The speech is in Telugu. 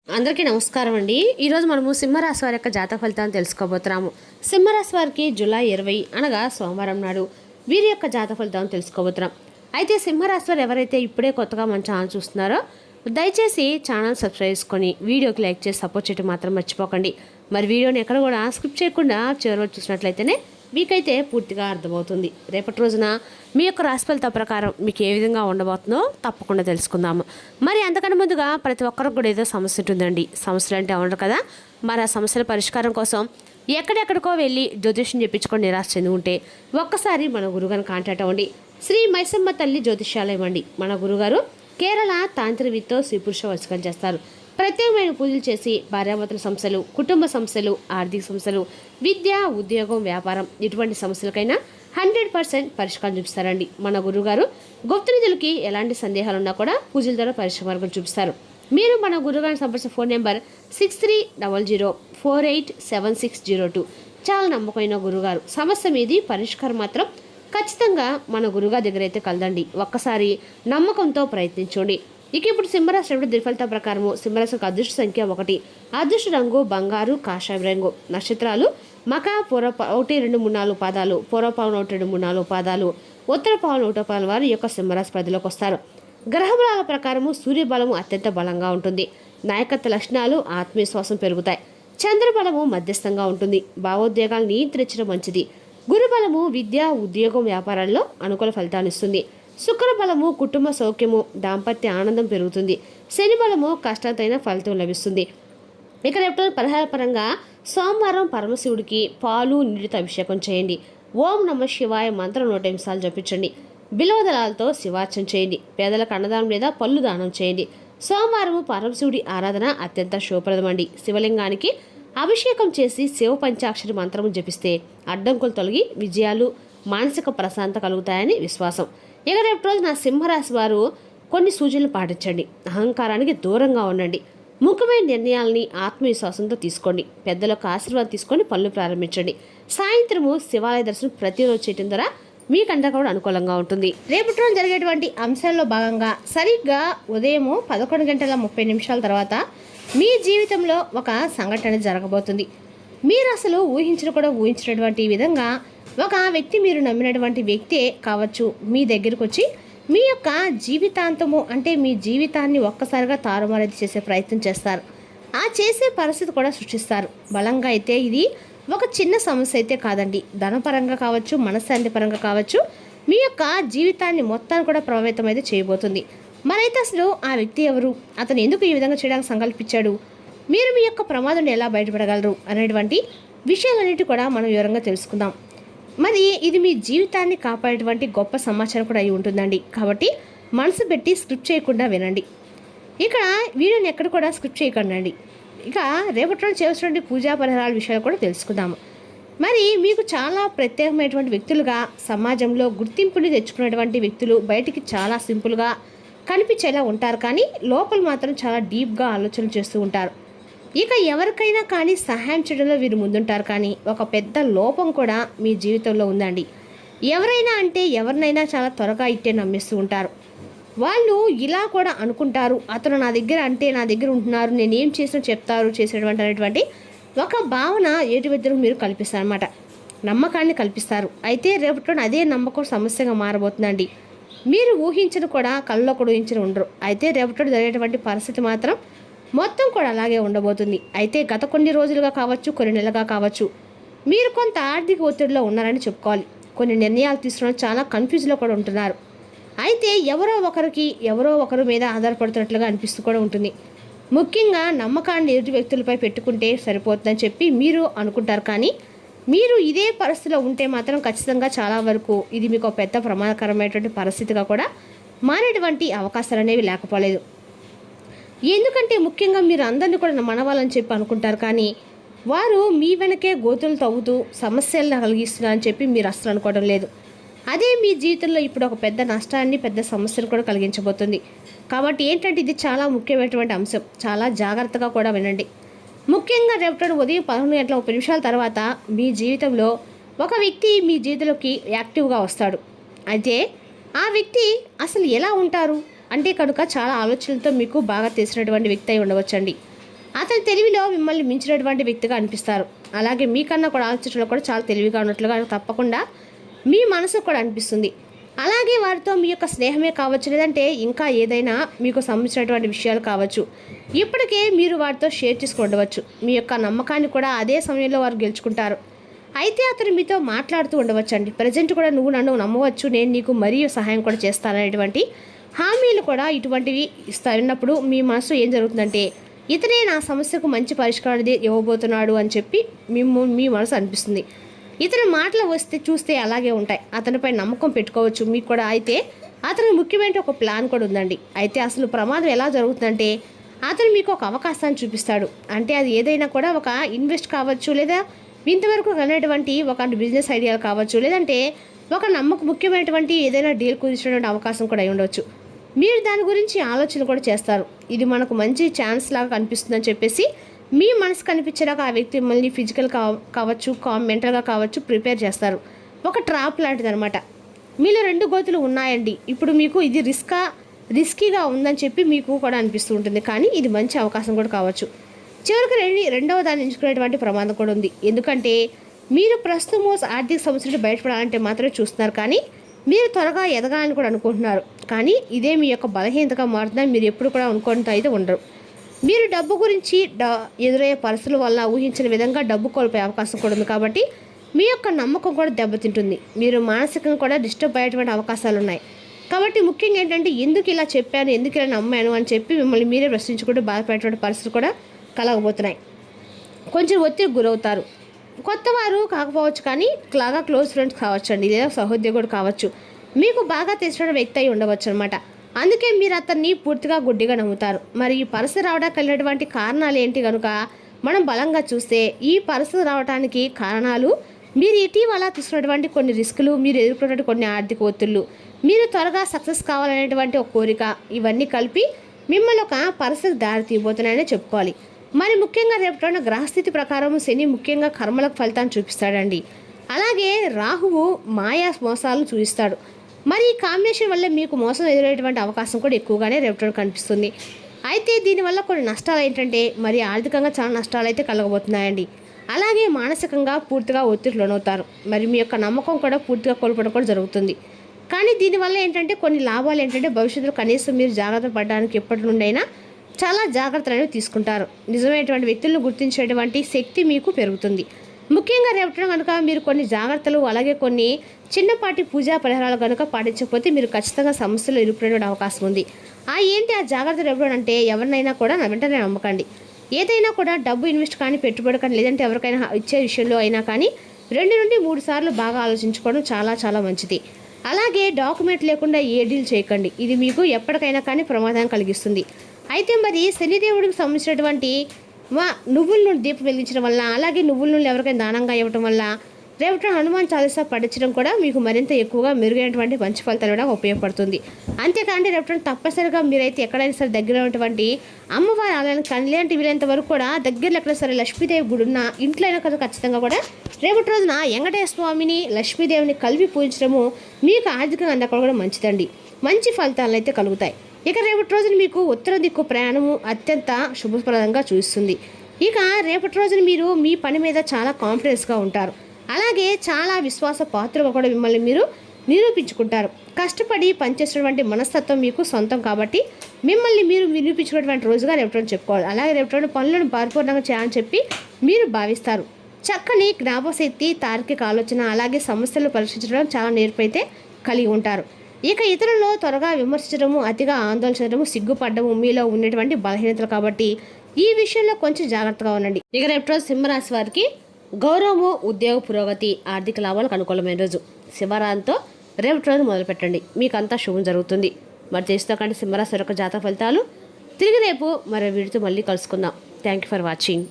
అందరికీ నమస్కారం అండి. ఈరోజు మనము సింహరాశి వారి యొక్క జాతక ఫలితాలను తెలుసుకోబోతున్నాము. సింహరాశి వారికి జూలై 20 అనగా సోమవారం నాడు వీరి యొక్క జాతక ఫలితాలను తెలుసుకోబోతున్నాం. అయితే సింహరాశి వారు ఎవరైతే ఇప్పుడే కొత్తగా మన ఛానల్ చూస్తున్నారో దయచేసి ఛానల్ సబ్స్క్రైబ్ చేసుకొని వీడియోకి లైక్ చేసి సపోర్ట్ చేయడం మాత్రం మర్చిపోకండి. మరి వీడియోని ఎక్కడ కూడా స్కిప్ చేయకుండా చివరి చూసినట్లయితేనే మీకైతే పూర్తిగా అర్థమవుతుంది. రేపటి రోజున మీ యొక్క రాశి ఫలిత ప్రకారం మీకు ఏ విధంగా ఉండబోతుందో తప్పకుండా తెలుసుకుందాము. మరి అంతకన్నా ముందుగా ప్రతి ఒక్కరికి కూడా ఏదో సమస్య ఉంటుందండి. సమస్యలు అంటే ఉండరు కదా. మరి ఆ సమస్యల పరిష్కారం కోసం ఎక్కడెక్కడికో వెళ్ళి జ్యోతిష్యం చెప్పించుకొని నిరాశ చెంది ఉంటే ఒక్కసారి మన గురుగారిని కాంటాక్ట్ అవ్వండి. శ్రీ మైసమ్మ తల్లి జ్యోతిష్యాలయం అండి. మన గురుగారు కేరళ తాంత్రికతో స్త్రీ పురుష వశకం చేస్తారు. ప్రత్యేకమైన పూజలు చేసి భార్యాభర్తల సమస్యలు, కుటుంబ సమస్యలు, ఆర్థిక సమస్యలు, విద్య, ఉద్యోగం, వ్యాపారం ఇటువంటి సమస్యలకైనా 100% పరిష్కారం చూపిస్తారండి. మన గురుగారు గుప్త నిధులకి ఎలాంటి సందేహాలు ఉన్నా కూడా పూజల ద్వారా పరిష్కారం చూపిస్తారు. మీరు మన గురుగారిని సంప్రదించిన ఫోన్ నెంబర్ 6300487602. చాలా నమ్మకమైన గురుగారు. సమస్య మీది పరిష్కారం మాత్రం ఖచ్చితంగా మన గురుగారి దగ్గర అయితే కలదండి. ఒక్కసారి నమ్మకంతో ప్రయత్నించండి. ఇక ఇప్పుడు సింహరాశి దిఫలిత ప్రకారము సింహరాశికి అదృష్ట సంఖ్య 1, అదృష్ట రంగు బంగారు, కాషాయ రంగు. నక్షత్రాలు మక, పూర్వ 1, 2, 3, 4 పాదాలు, పూర్వపావన 1, 2, 3, 4 పాదాలు, ఉత్తర పావన 1 పాదాల వారు ఈ యొక్క సింహరాశి పరిధిలోకి వస్తారు. గ్రహబలాల ప్రకారము సూర్యబలము అత్యంత బలంగా ఉంటుంది. నాయకత్వ లక్షణాలు, ఆత్మవిశ్వాసం పెరుగుతాయి. చంద్రబలము మధ్యస్థంగా ఉంటుంది. భావోద్వేగాలు నియంత్రించడం మంచిది. గురుబలము విద్య, ఉద్యోగం, వ్యాపారాల్లో అనుకూల ఫలితాన్ని ఇస్తుంది. శుక్ర బలము కుటుంబ సౌఖ్యము, దాంపత్య ఆనందం పెరుగుతుంది. శని బలము కష్టతైన ఫలితం లభిస్తుంది. ఇక రేపు పరిహార పరంగా సోమవారం పరమశివుడికి పాలు నీటితో అభిషేకం చేయండి. ఓం నమ శివాయ మంత్రం 100 నిమిషాలు జపించండి. బిల్వదళాలతో శివార్చన చేయండి. పేదలకు అన్నదానం లేదా పళ్ళు దానం చేయండి. సోమవారము పరమశివుడి ఆరాధన అత్యంత శుభప్రదమండి. శివలింగానికి అభిషేకం చేసి శివ పంచాక్షరి మంత్రము జపిస్తే అడ్డంకులు తొలగి విజయాలు, మానసిక ప్రశాంతత కలుగుతాయని విశ్వాసం. ఇక రేపు రోజు నా సింహరాశి వారు కొన్ని సూచనలు పాటించండి. అహంకారానికి దూరంగా ఉండండి. ముఖ్యమైన నిర్ణయాలని ఆత్మవిశ్వాసంతో తీసుకోండి. పెద్దలకు ఆశీర్వాదం తీసుకొని పనులు ప్రారంభించండి. సాయంత్రము శివాలయ దర్శనం ప్రతిరోజు చేయడం ద్వారా మీకంతా కూడా అనుకూలంగా ఉంటుంది. రేపటి రోజు జరిగేటువంటి అంశాల్లో భాగంగా సరిగ్గా ఉదయం 11:30 తర్వాత మీ జీవితంలో ఒక సంఘటన జరగబోతుంది. మీరు అసలు ఊహించినటువంటి విధంగా ఒక వ్యక్తి, మీరు నమ్మినటువంటి వ్యక్తే కావచ్చు, మీ దగ్గరకు వచ్చి మీ యొక్క జీవితాంతము అంటే మీ జీవితాన్ని ఒక్కసారిగా తారుమారు చేసే ప్రయత్నం చేస్తారు. ఆ చేసే పరిస్థితి కూడా సృష్టిస్తారు. బలంగా అయితే ఇది ఒక చిన్న సమస్య అయితే కాదండి. ధనపరంగా కావచ్చు, మనశ్శాంతి పరంగా కావచ్చు, మీ యొక్క జీవితాన్ని మొత్తాన్ని కూడా ప్రభావితం అయితే చేయబోతుంది. మరైతే అసలు ఆ వ్యక్తి ఎవరు, అతను ఎందుకు ఈ విధంగా చేయడానికి సంకల్పించాడు, మీరు మీ యొక్క ప్రమాదం ఎలా బయటపడగలరు అనేటువంటి విషయాలన్నిటి కూడా మనం వివరంగా తెలుసుకుందాం. మరి ఇది మీ జీవితాన్ని కాపాడేటువంటి గొప్ప సమాచారం కూడా అయి ఉంటుందండి. కాబట్టి మనసు పెట్టి స్క్రిప్ట్ చేయకుండా వినండి. ఇక వీడియోని ఎక్కడ కూడా స్క్రిప్ట్ చేయకండి. ఇక రేపటి రోజు చేసినటువంటి పూజా పరిహారాల విషయాలు కూడా తెలుసుకుందాము. మరి మీకు చాలా ప్రత్యేకమైనటువంటి వ్యక్తులుగా సమాజంలో గుర్తింపుని తెచ్చుకునేటువంటి వ్యక్తులు బయటికి చాలా సింపుల్గా కనిపించేలా ఉంటారు, కానీ లోపల మాత్రం చాలా డీప్గా ఆలోచనలు చేస్తూ ఉంటారు. ఇక ఎవరికైనా కానీ సహాయం చేయడంలో వీరు ముందుంటారు, కానీ ఒక పెద్ద లోపం కూడా మీ జీవితంలో ఉందండి. ఎవరైనా అంటే ఎవరినైనా చాలా త్వరగా ఇట్టే నమ్మేస్తూ ఉంటారు. వాళ్ళు ఇలా కూడా అనుకుంటారు, అతను నా దగ్గర ఉంటున్నారు, నేను ఏం చేసినా చెప్తారు అనేటువంటి ఒక భావన ఏటి వ్యక్తులకు మీరు కల్పిస్తారన్నమాట. నమ్మకాన్ని కల్పిస్తారు. అయితే రేపటి అదే నమ్మకం సమస్యగా మారబోతుందండి. మీరు ఊహించను కూడా కళ్ళలో కూడా ఊహించని ఉండరు. అయితే రేపటి జరిగేటువంటి పరిస్థితి మాత్రం మొత్తం కూడా అలాగే ఉండబోతుంది. అయితే గత కొన్ని రోజులుగా కావచ్చు, కొన్ని నెలలుగా కావచ్చు, మీరు కొంత ఆర్థిక ఒత్తిడిలో ఉన్నారని చెప్పుకోవాలి. కొన్ని నిర్ణయాలు తీసుకున్న చాలా కన్ఫ్యూజ్లో కూడా ఉంటున్నారు. అయితే ఎవరో ఒకరి మీద ఆధారపడుతున్నట్లుగా అనిపిస్తూ కూడా ఉంటుంది. ముఖ్యంగా నమ్మకాన్ని ఎదుటి వ్యక్తులపై పెట్టుకుంటే సరిపోతుందని చెప్పి మీరు అనుకుంటారు, కానీ మీరు ఇదే పరిస్థితిలో ఉంటే మాత్రం ఖచ్చితంగా చాలా వరకు ఇది మీకు పెద్ద ప్రమాదకరమైనటువంటి పరిస్థితిగా కూడా మారేటువంటి అవకాశాలు అనేవి లేకపోలేదు. ఎందుకంటే ముఖ్యంగా మీరు అందరినీ కూడా మనవాలని చెప్పి అనుకుంటారు, కానీ వారు మీ వెనకే గోతులు తవ్వుతూ సమస్యలను కలిగిస్తున్నారని చెప్పి మీరు అసలు అనుకోవడం లేదు. అదే మీ జీవితంలో ఇప్పుడు ఒక పెద్ద నష్టాన్ని, పెద్ద సమస్యను కూడా కలిగించబోతుంది. కాబట్టి ఏంటంటే ఇది చాలా ముఖ్యమైనటువంటి అంశం. చాలా జాగ్రత్తగా కూడా వినండి. ముఖ్యంగా రేపటి ఉదయం 11:30 తర్వాత మీ జీవితంలో ఒక వ్యక్తి మీ జీవితంలోకి యాక్టివ్గా వస్తాడు. అయితే ఆ వ్యక్తి అసలు ఎలా ఉంటారు అంటే కనుక చాలా ఆలోచనలతో మీకు బాగా తెలిసినటువంటి వ్యక్తి అయి ఉండవచ్చండి. అతని తెలివిలో మిమ్మల్ని మించినటువంటి వ్యక్తిగా అనిపిస్తారు. అలాగే మీకన్నా కూడా ఆలోచించడంలో కూడా చాలా తెలివిగా ఉన్నట్లుగా తప్పకుండా మీ మనసు కూడా అనిపిస్తుంది. అలాగే వారితో మీ యొక్క స్నేహమే కావచ్చు, లేదంటే ఇంకా ఏదైనా మీకు సంబంధించినటువంటి విషయాలు కావచ్చు, ఇప్పటికే మీరు వారితో షేర్ చేసుకుని ఉండవచ్చు. మీ యొక్క నమ్మకాన్ని కూడా అదే సమయంలో వారు గెలుచుకుంటారు. అయితే అతను మీతో మాట్లాడుతూ ఉండవచ్చు అండి. ప్రజెంట్ కూడా నువ్వు నన్ను నమ్మవచ్చు, నేను నీకు మరియు సహాయం కూడా చేస్తాననేటువంటి హామీలు కూడా ఇటువంటివి ఇస్తున్నప్పుడు మీ మనసు ఏం జరుగుతుందంటే ఇతనే నా సమస్యకు మంచి పరిష్కారం ఇవ్వబోతున్నాడు అని చెప్పి మీ మనసు అనిపిస్తుంది. ఇతని మాటలు చూస్తే అలాగే ఉంటాయి. అతనిపై నమ్మకం పెట్టుకోవచ్చు మీకు కూడా. అయితే అతని ముఖ్యమైన ఒక ప్లాన్ కూడా ఉందండి. అయితే అసలు ప్రమాదం ఎలా జరుగుతుందంటే అతను మీకు ఒక అవకాశాన్ని చూపిస్తాడు. అంటే అది ఏదైనా కూడా ఒక ఇన్వెస్ట్ కావచ్చు, లేదా ఇంతవరకు అనేటువంటి ఒక బిజినెస్ ఐడియాలు కావచ్చు, లేదంటే ఒక ముఖ్యమైనటువంటి ఏదైనా డీల్ కుదిర్చినటువంటి అవకాశం కూడా అయి ఉండవచ్చు. మీరు దాని గురించి ఆలోచన కూడా చేస్తారు. ఇది మనకు మంచి ఛాన్స్ లాగా కనిపిస్తుందని చెప్పేసి మీ మనసు కనిపించేలాగా ఆ వ్యక్తి మిమ్మల్ని ఫిజికల్ కావచ్చు, మెంటల్గా కావచ్చు ప్రిపేర్ చేస్తారు. ఒక ట్రాప్ లాంటిది అనమాట. మీలో 2 గోతులు ఉన్నాయండి. ఇప్పుడు మీకు ఇది రిస్కీగా ఉందని చెప్పి మీకు కూడా అనిపిస్తూ ఉంటుంది. కానీ ఇది మంచి అవకాశం కూడా కావచ్చు. చివరికి రెండవ దాన్ని ఎంచుకునేటువంటి ప్రమాదం కూడా ఉంది. ఎందుకంటే మీరు ప్రస్తుతం ఆర్థిక సమస్య నుండి బయటపడాలంటే మాత్రమే చూస్తున్నారు, కానీ మీరు త్వరగా ఎదగాలని కూడా అనుకుంటున్నారు. కానీ ఇదే మీ యొక్క బలహీనతగా మారుతుందని మీరు ఎప్పుడు కూడా అనుకుంటూ అయితే ఉండరు. మీరు డబ్బు గురించి ఎదురయ్యే పరిస్థితుల వల్ల ఊహించిన విధంగా డబ్బు కోల్పోయే అవకాశం కూడా ఉంది. కాబట్టి మీ యొక్క నమ్మకం కూడా దెబ్బతింటుంది. మీరు మానసికంగా కూడా డిస్టర్బ్ అయ్యేటువంటి అవకాశాలు ఉన్నాయి. కాబట్టి ముఖ్యంగా ఏంటంటే ఎందుకు ఇలా చెప్పాను, ఎందుకు ఇలా నమ్మాను అని చెప్పి మిమ్మల్ని మీరే ప్రశ్నించుకుంటూ బాధపడేటువంటి పరిస్థితులు కూడా కలగబోతున్నాయి. కొంచెం ఒత్తిడికి గురవుతారు. కొత్త వారు కాకపోవచ్చు, కానీ బాగా క్లోజ్ ఫ్రెండ్స్ కావచ్చు అండి, లేదా సహోద్యోగుడు కావచ్చు, మీకు బాగా తెలిసిన వ్యక్తి అయి ఉండవచ్చు అనమాట. అందుకే మీరు అతన్ని పూర్తిగా గుడ్డిగా నమ్ముతారు. మరి ఈ పరిస్థితి రావడానికి కలిగినటువంటి కారణాలు ఏంటి కనుక మనం బలంగా చూస్తే ఈ పరిస్థితి రావడానికి కారణాలు మీరు ఇటీవల తీసుకున్నటువంటి కొన్ని రిస్కులు, మీరు ఎదుర్కొన్నటువంటి కొన్ని ఆర్థిక ఒత్తిళ్లు, మీరు త్వరగా సక్సెస్ కావాలనేటువంటి ఒక కోరిక, ఇవన్నీ కలిపి మిమ్మల్ని ఒక పరిస్థితి దారి తీయబోతున్నాయని చెప్పుకోవాలి. మరి ముఖ్యంగా రేపటి గ్రహస్థితి ప్రకారం శని ముఖ్యంగా కర్మలకు ఫలితాన్ని చూపిస్తాడండి. అలాగే రాహువు మాయా మోసాలను చూపిస్తాడు. మరి ఈ కాంబినేషన్ వల్ల మీకు మోసం ఎదురయ్యేటువంటి అవకాశం కూడా ఎక్కువగానే రేపటి కనిపిస్తుంది. అయితే దీనివల్ల కొన్ని నష్టాలు ఏంటంటే మరి ఆర్థికంగా చాలా నష్టాలు అయితే కలగబోతున్నాయండి. అలాగే మానసికంగా పూర్తిగా ఒత్తిడి లోనవుతారు. మరి మీ యొక్క నమ్మకం కూడా పూర్తిగా కోల్పోవడం కూడా జరుగుతుంది. కానీ దీనివల్ల ఏంటంటే కొన్ని లాభాలు ఏంటంటే భవిష్యత్తులో కనీసం మీరు జాగ్రత్త పడడానికి ఎప్పటి నుండి అయినా చాలా జాగ్రత్తలు అనేవి తీసుకుంటారు. నిజమైనటువంటి వ్యక్తులను గుర్తించేటువంటి శక్తి మీకు పెరుగుతుంది. ముఖ్యంగా రేపటి కనుక మీరు కొన్ని జాగ్రత్తలు, అలాగే కొన్ని చిన్నపాటి పూజా పరిహారాలు కనుక పాటించకపోతే మీరు ఖచ్చితంగా సమస్యలు ఇరుక్కునే అవకాశం ఉంది. ఏంటి ఆ జాగ్రత్తలు ఎప్పుడంటే ఎవరినైనా కూడా వెంటనే నమ్మకండి. ఏదైనా కూడా డబ్బు ఇన్వెస్ట్ కానీ, పెట్టుబడి కానీ, లేదంటే ఎవరికైనా ఇచ్చే విషయంలో అయినా కానీ 2 నుండి 3 సార్లు బాగా ఆలోచించుకోవడం చాలా చాలా మంచిది. అలాగే డాక్యుమెంట్ లేకుండా ఏ డీల్ చేయకండి. ఇది మీకు ఎప్పటికైనా కానీ ప్రమాదం కలిగిస్తుంది. అయితే మరి శనిదేవుడికి సంబంధించినటువంటి నువ్వుల నుండి దీపం వెలిగించడం వల్ల, అలాగే నువ్వుల నుండి ఎవరికైనా దానంగా ఇవ్వడం వల్ల రేపటి హనుమాన్ చాలీసా పఠించడం కూడా మీకు మరింత ఎక్కువగా మెరుగైనటువంటి మంచి ఫలితాలు కూడా ఉపయోగపడుతుంది. అంతేకాండి రేపటి తప్పనిసరిగా మీరైతే ఎక్కడైనా సరే దగ్గర ఉన్నటువంటి అమ్మవారి ఆలయానికి కానీ, లేదంటే వీలైనంత వరకు కూడా దగ్గరలో ఎక్కడ సరే లక్ష్మీదేవి గుడి ఉన్న ఇంట్లో అయినా కదా ఖచ్చితంగా కూడా రేపటి రోజున వెంకటేశ్వర స్వామిని, లక్ష్మీదేవిని కలిపి పూజించడము మీకు ఆర్థికంగా అందక కూడా మంచిదండి. మంచి ఫలితాలు అయితే కలుగుతాయి. ఇక రేపటి రోజున మీకు ఉత్తర దిక్కు ప్రయాణము అత్యంత శుభప్రదంగా చూస్తుంది. ఇక రేపటి రోజున మీరు మీ పని మీద చాలా కాన్ఫిడెన్స్గా ఉంటారు. అలాగే చాలా విశ్వాస పాత్రగా కూడా మిమ్మల్ని మీరు నిరూపించుకుంటారు. కష్టపడి పనిచేసినటువంటి మనస్తత్వం మీకు సొంతం కాబట్టి మిమ్మల్ని మీరు నిరూపించుకున్నటువంటి రోజుగా రేపటి రోజు చెప్పుకోవాలి. అలాగే రేపటి రోజు పనులను పరిపూర్ణంగా చేయాలని చెప్పి మీరు భావిస్తారు. చక్కని జ్ఞాపశక్తి, తార్కిక ఆలోచన, అలాగే సమస్యలు పరీక్షించడం చాలా నేర్పైతే కలిగి ఉంటారు. ఇక ఇతరులను త్వరగా విమర్శించడము, అతిగా ఆందోళన చేయడము, సిగ్గుపడము మీలో ఉన్నటువంటి బలహీనతలు కాబట్టి ఈ విషయంలో కొంచెం జాగ్రత్తగా ఉండండి. ఇక రేపటి రోజు సింహరాశి వారికి గౌరవము, ఉద్యోగ పురోగతి, ఆర్థిక లాభాలకు అనుకూలమైన రోజు. శివరాంతో రేపటి రోజు మొదలుపెట్టండి, మీకు అంతా శుభం జరుగుతుంది. మరి చేస్తూ కంటే సింహరాశి యొక్క జాతక ఫలితాలు తిరిగి రేపు మరో వీడితో మళ్ళీ కలుసుకుందాం. Thank you for watching.